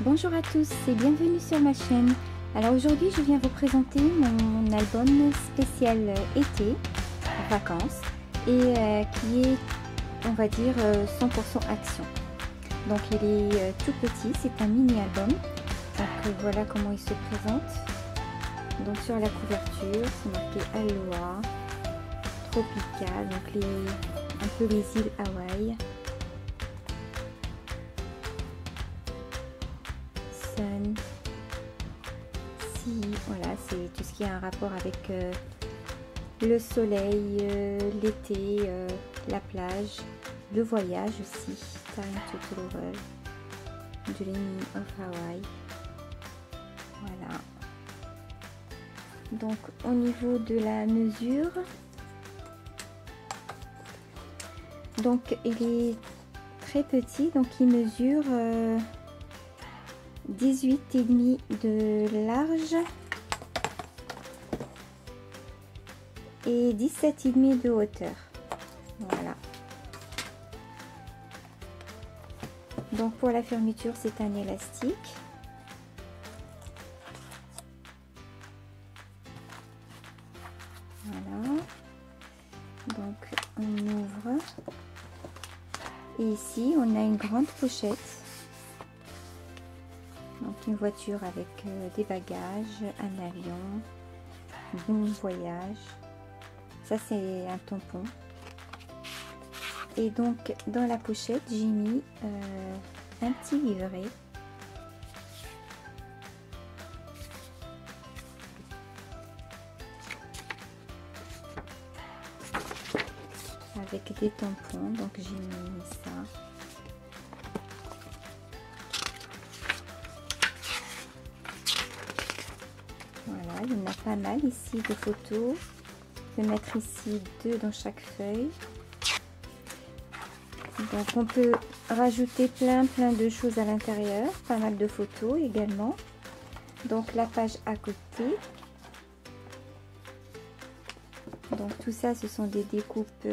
Bonjour à tous et bienvenue sur ma chaîne. Alors aujourd'hui je viens vous présenter mon album spécial été, vacances, et qui est, on va dire, 100% action. Donc il est tout petit, c'est un mini album. Donc voilà comment il se présente. Donc sur la couverture c'est marqué Aloha, tropical, donc un peu les îles Hawaï. Si, voilà, c'est tout ce qui a un rapport avec le soleil, l'été, la plage, le voyage aussi. Time to travel, Dreaming of Hawaii. Voilà. Donc au niveau de la mesure, donc il est très petit, donc il mesure 18,5 de large et 17,5 de hauteur. Voilà. Donc pour la fermeture, c'est un élastique. Voilà. Donc on ouvre. Et ici, on a une grande pochette. Donc une voiture avec des bagages, un avion, bon voyage. Ça c'est un tampon. Et donc dans la pochette j'ai mis un petit livret. Avec des tampons, donc j'ai mis ça. Voilà, il y en a pas mal ici de photos. Je vais mettre ici 2 dans chaque feuille. Donc on peut rajouter plein de choses à l'intérieur, pas mal de photos également. Donc la page à côté. Donc tout ça, ce sont des découpes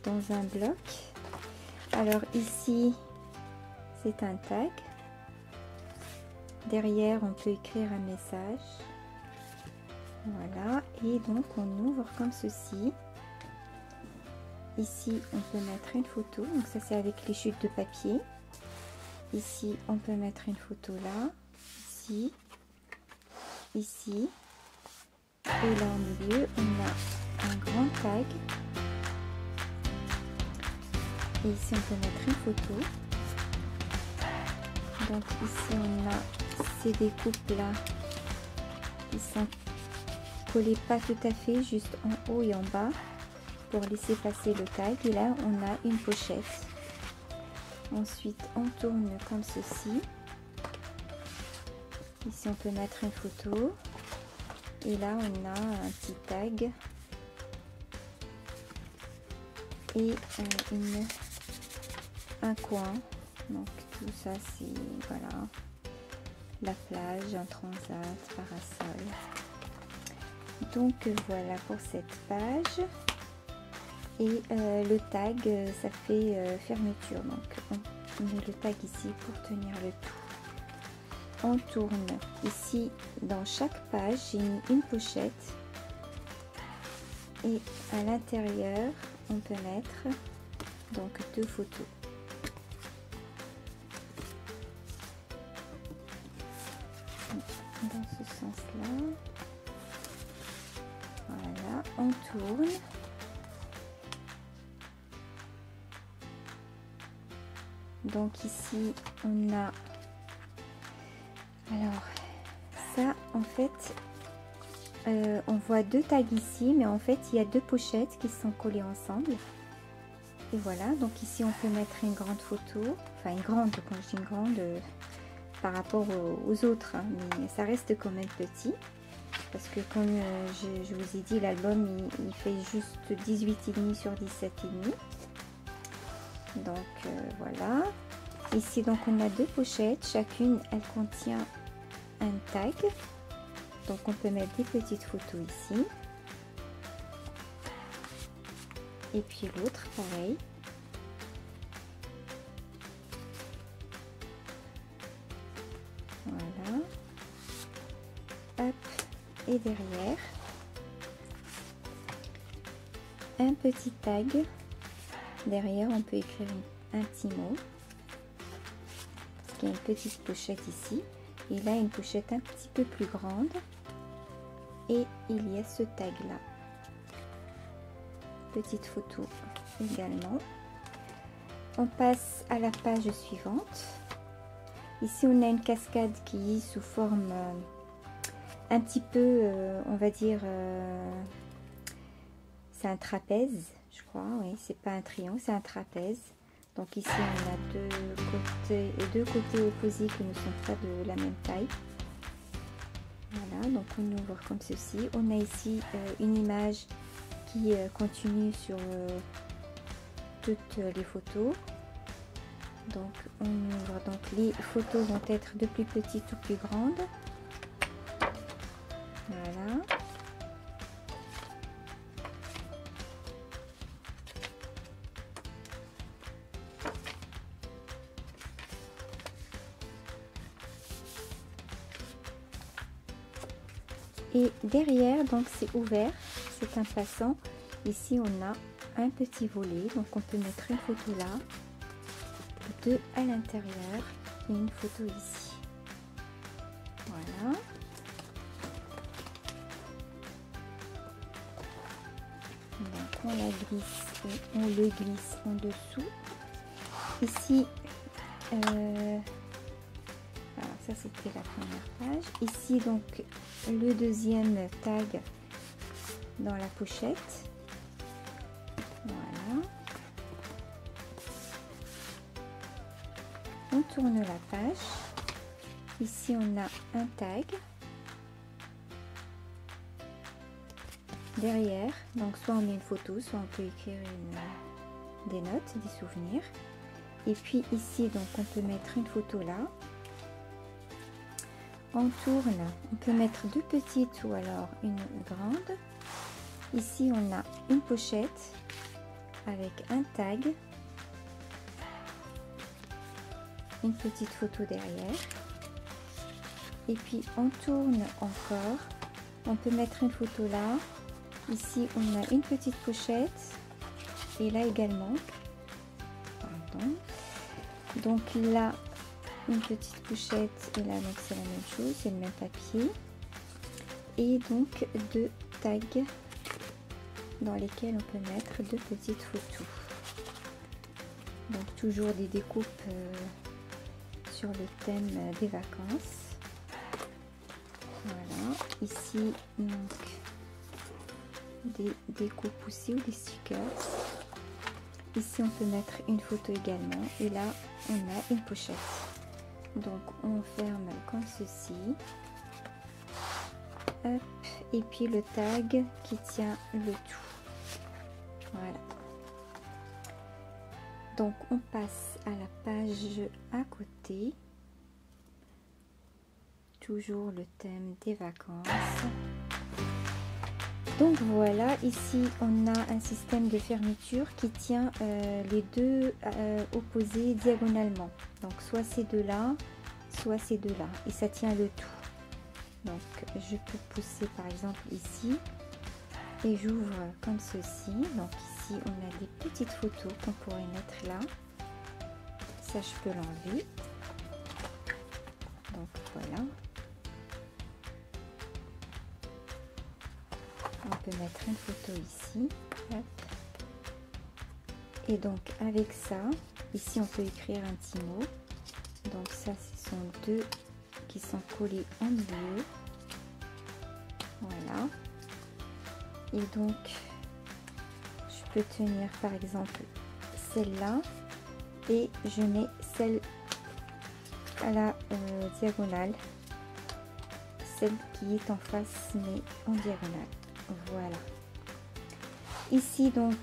dans un bloc. Alors ici, c'est un tag. Derrière, on peut écrire un message. Voilà, et donc on ouvre comme ceci. Ici, on peut mettre une photo. Donc ça, c'est avec les chutes de papier. Ici, on peut mettre une photo là. Ici. Ici. Et là, au milieu, on a un grand tag. Et ici, on peut mettre une photo. Donc ici, on a ces découpes là qui sont collées pas tout à fait, juste en haut et en bas pour laisser passer le tag. Et là, on a une pochette. Ensuite, on tourne comme ceci. Ici, on peut mettre une photo. Et là, on a un petit tag et un coin. Donc tout ça, c'est voilà, la plage, un transat, parasol. Donc voilà pour cette page. Et le tag, ça fait fermeture. Donc on met le tag ici pour tenir le tout. On tourne. Ici, dans chaque page, j'ai mis une pochette. Et à l'intérieur, on peut mettre donc 2 photos. Dans ce sens-là. Voilà, on tourne. Donc ici, on a... Alors, ça, en fait, on voit 2 tags ici, mais en fait, il y a 2 pochettes qui sont collées ensemble. Et voilà, donc ici, on peut mettre une grande photo. Enfin, une grande, quand je dis une grande, par rapport aux autres, hein, mais ça reste quand même petit. Parce que comme je vous ai dit, l'album, il fait juste 18,5 sur 17,5. Donc voilà. Ici, donc on a 2 pochettes. Chacune, elle contient un tag. Donc on peut mettre des petites photos ici. Et puis l'autre, pareil. Voilà. Hop. Et derrière, un petit tag. Derrière, on peut écrire un petit mot. Parce qu'il y a une petite pochette ici. Et là, une pochette un petit peu plus grande. Et il y a ce tag là. Petite photo également. On passe à la page suivante. Ici, on a une cascade qui est sous forme un petit peu, on va dire, c'est un trapèze, je crois. Oui, c'est pas un triangle, c'est un trapèze. Donc ici, on a deux côtés opposés qui ne sont pas de la même taille. Voilà, donc on ouvre comme ceci. On a ici une image qui continue sur toutes les photos. Donc on ouvre, donc les photos vont être de plus petites ou plus grandes. Voilà. Et derrière, donc c'est ouvert, c'est un passant. Ici on a un petit volet, donc on peut mettre une photo là, deux à l'intérieur et une photo ici. Voilà. Donc on la glisse et on le glisse en dessous. Ici, alors ça c'était la première page. Ici donc le deuxième tag dans la pochette. Voilà. On tourne la page. Ici on a un tag. Derrière, donc soit on met une photo, soit on peut écrire des notes, des souvenirs. Et puis ici, donc on peut mettre une photo là. On tourne, on peut mettre deux petites ou alors une grande. Ici, on a une pochette avec un tag, une petite photo derrière. Et puis on tourne encore, on peut mettre une photo là. Ici, on a une petite pochette et là également. Pardon. Donc là, une petite pochette et là, donc c'est la même chose, c'est le même papier. Et donc deux tags dans lesquels on peut mettre deux petites photos. Donc toujours des découpes sur le thème des vacances. Voilà. Ici, donc des découpes aussi ou des stickers. Ici on peut mettre une photo également et là on a une pochette. Donc on ferme comme ceci. Hop. Et puis le tag qui tient le tout. Voilà. Donc on passe à la page à côté. Toujours le thème des vacances. Donc voilà, ici on a un système de fermeture qui tient les deux opposés diagonalement. Donc soit ces deux là, soit ces deux là. Et ça tient le tout. Donc je peux pousser par exemple ici. Et j'ouvre comme ceci. Donc ici on a des petites photos qu'on pourrait mettre là. Ça je peux l'enlever. Donc voilà. On peut mettre une photo ici. Hop. Et donc avec ça, ici on peut écrire un petit mot. Donc ça ce sont deux qui sont collés en milieu. Voilà. Et donc je peux tenir par exemple celle-là et je mets celle à la diagonale, celle qui est en face mais en diagonale. Voilà. Ici donc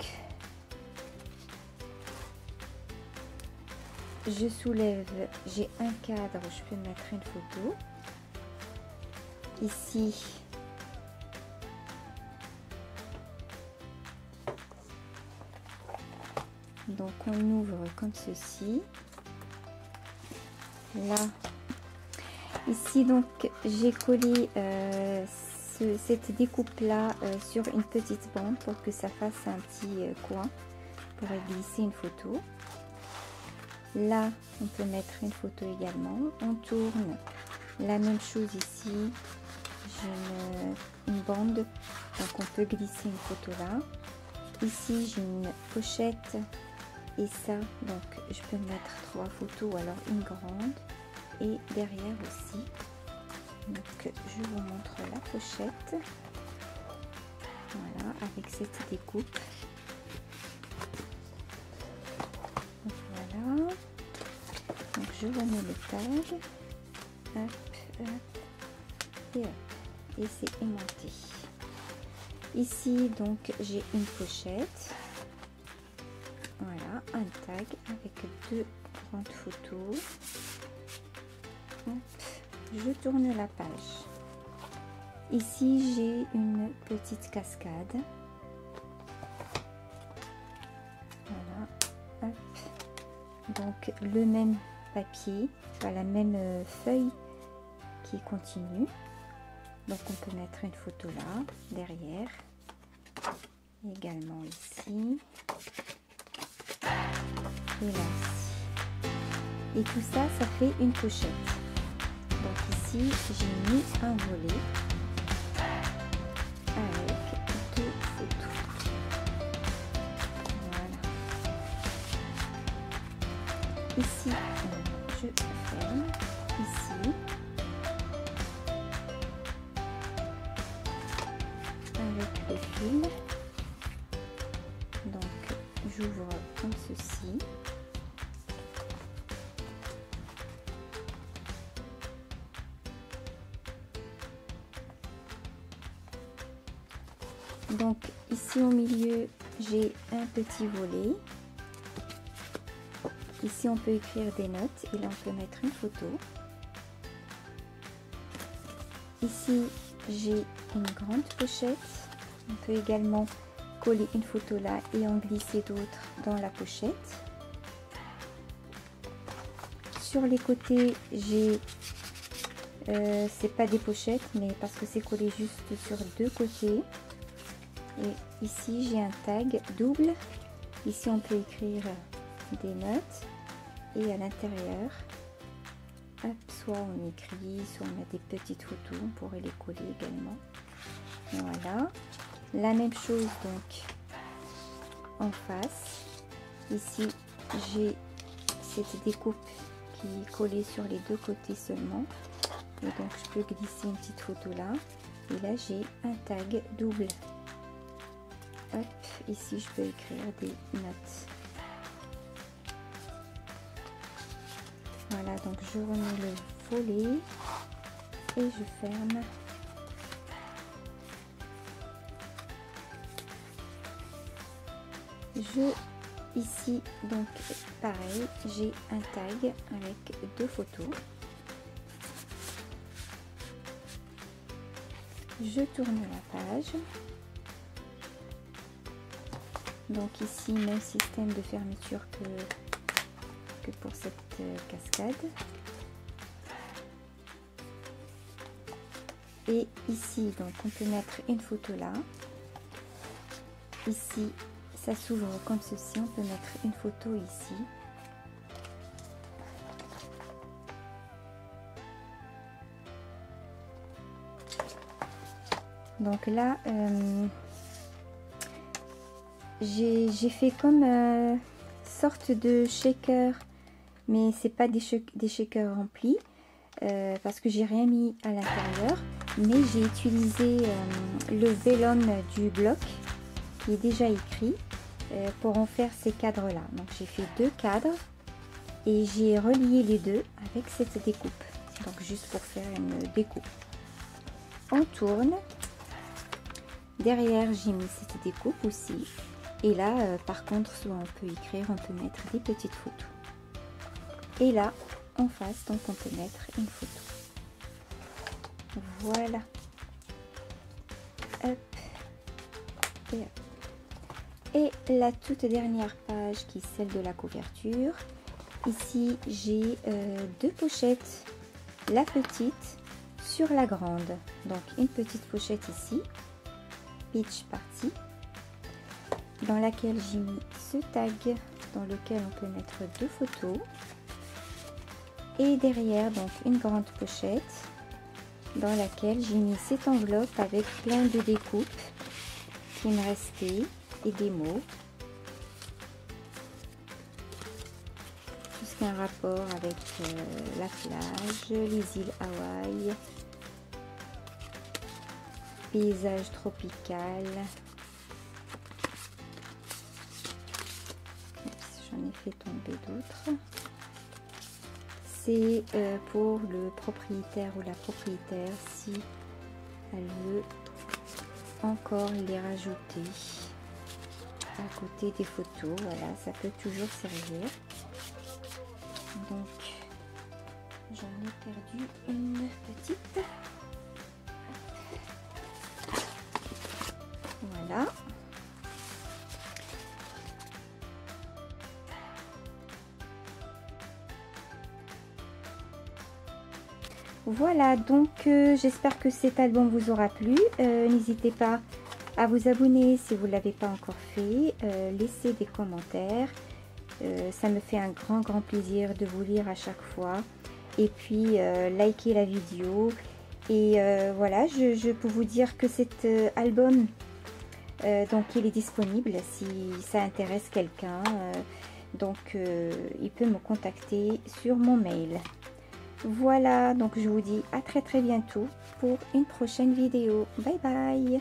je soulève, j'ai un cadre où je peux mettre une photo. Ici donc on ouvre comme ceci. Là Ici donc j'ai collé cette découpe là sur une petite bande pour que ça fasse un petit coin pour y glisser une photo. Là on peut mettre une photo également. On tourne, la même chose ici, j'ai une bande donc on peut glisser une photo là. Ici j'ai une pochette et ça donc je peux mettre 3 photos, alors une grande et derrière aussi. Donc je vous montre la pochette, voilà, avec cette découpe. Voilà, donc je remets le tag, hop, hop, et hop, et c'est aimanté. Ici donc j'ai une pochette, voilà, un tag avec 2 grandes photos. Hop. Je tourne la page. Ici j'ai une petite cascade. Voilà. Hop. Donc le même papier, enfin, la même feuille qui continue. Donc on peut mettre une photo là, derrière. Également ici. Et là aussi. Et tout ça, ça fait une pochette. Donc ici, j'ai mis un volet avec 2 photos. Voilà. Ici, je ferme. Ici, avec le fil. Donc, j'ouvre comme ceci. Donc ici au milieu j'ai un petit volet. Ici on peut écrire des notes et là on peut mettre une photo. Ici j'ai une grande pochette. On peut également coller une photo là et en glisser d'autres dans la pochette. Sur les côtés j'ai c'est pas des pochettes mais parce que c'est collé juste sur 2 côtés. Et ici j'ai un tag double. Ici on peut écrire des notes et à l'intérieur, soit on écrit, soit on a des petites photos, on pourrait les coller également. Voilà, la même chose donc en face. Ici j'ai cette découpe qui est collée sur les 2 côtés seulement. Et donc je peux glisser une petite photo là. Et là j'ai un tag double. Hop, ici je peux écrire des notes. Voilà, donc je remets le volet et je ferme. Ici donc pareil, j'ai un tag avec 2 photos. Je tourne la page. Donc ici, même système de fermeture que pour cette cascade. Et ici, donc on peut mettre une photo là. Ici, ça s'ouvre comme ceci. On peut mettre une photo ici. Donc là, j'ai fait comme sorte de shaker, mais c'est pas des shakers remplis parce que j'ai rien mis à l'intérieur, mais j'ai utilisé le vellum du bloc qui est déjà écrit pour en faire ces cadres là. Donc j'ai fait 2 cadres et j'ai relié les deux avec cette découpe, donc juste pour faire une découpe. On tourne, derrière j'ai mis cette découpe aussi. Et là, par contre, soit on peut écrire, on peut mettre des petites photos. Et là, en face, donc on peut mettre une photo. Voilà. Hop. Et hop. Et la toute dernière page qui est celle de la couverture. Ici, j'ai 2 pochettes la petite sur la grande. Donc une petite pochette ici, Beach Party, dans laquelle j'ai mis ce tag dans lequel on peut mettre 2 photos. Et derrière, donc une grande pochette dans laquelle j'ai mis cette enveloppe avec plein de découpes qui me restaient et des mots. Tout ce qui a un rapport avec la plage, les îles Hawaï, paysage tropical. J'en ai fait tomber d'autres. C'est pour le propriétaire ou la propriétaire si elle veut encore les rajouter à côté des photos. Voilà, ça peut toujours servir. Donc j'en ai perdu une petite. Voilà. Voilà, donc j'espère que cet album vous aura plu. N'hésitez pas à vous abonner si vous ne l'avez pas encore fait. Laissez des commentaires. Ça me fait un grand plaisir de vous lire à chaque fois. Et puis, likez la vidéo. Et voilà, je peux vous dire que cet album, donc il est disponible si ça intéresse quelqu'un. Donc, il peut me contacter sur mon mail. Voilà, donc je vous dis à très bientôt pour une prochaine vidéo. Bye bye.